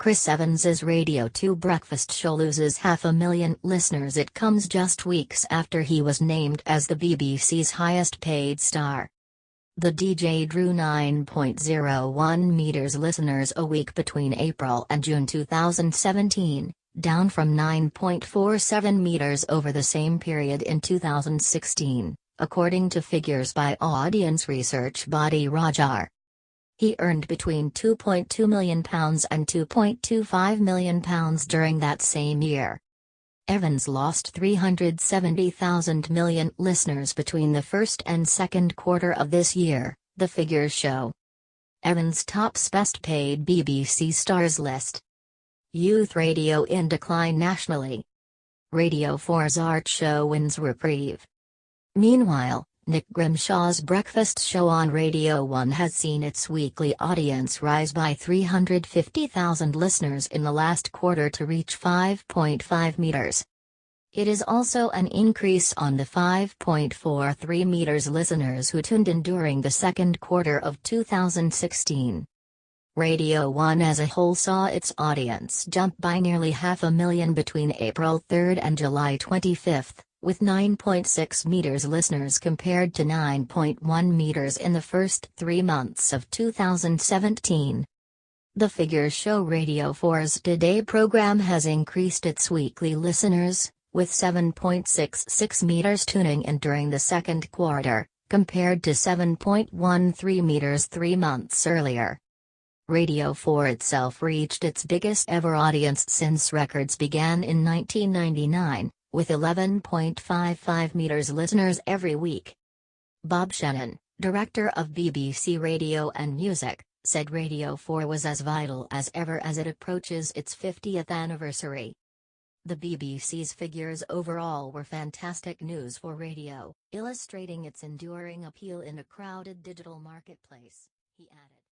Chris Evans's Radio 2 breakfast show loses 500,000 listeners. It comes just weeks after he was named as the BBC's highest-paid star. The DJ drew 9.01 meters listeners a week between April and June 2017, down from 9.47 meters over the same period in 2016, according to figures by audience research body Rojar. He earned between £2.2 million and £2.25 million during that same year. Evans lost 370,000 million listeners between the first and second quarter of this year, the figures show. Evans tops best-paid BBC stars list. Youth radio in decline nationally. Radio 4's Art Show wins reprieve. Meanwhile, Nick Grimshaw's breakfast show on Radio 1 has seen its weekly audience rise by 350,000 listeners in the last quarter to reach 5.5 meters. It is also an increase on the 5.43 meters listeners who tuned in during the second quarter of 2016. Radio 1 as a whole saw its audience jump by nearly 500,000 between April 3 and July 25, with 9.6 meters listeners compared to 9.1 meters in the first 3 months of 2017. The figures show Radio 4's Today program has increased its weekly listeners, with 7.66 meters tuning in during the second quarter, compared to 7.13 meters 3 months earlier. Radio 4 itself reached its biggest ever audience since records began in 1999, with 11.55 meters listeners every week. Bob Shannon, director of BBC Radio and Music, said Radio 4 was as vital as ever as it approaches its 50th anniversary. The BBC's figures overall were fantastic news for radio, illustrating its enduring appeal in a crowded digital marketplace, he added.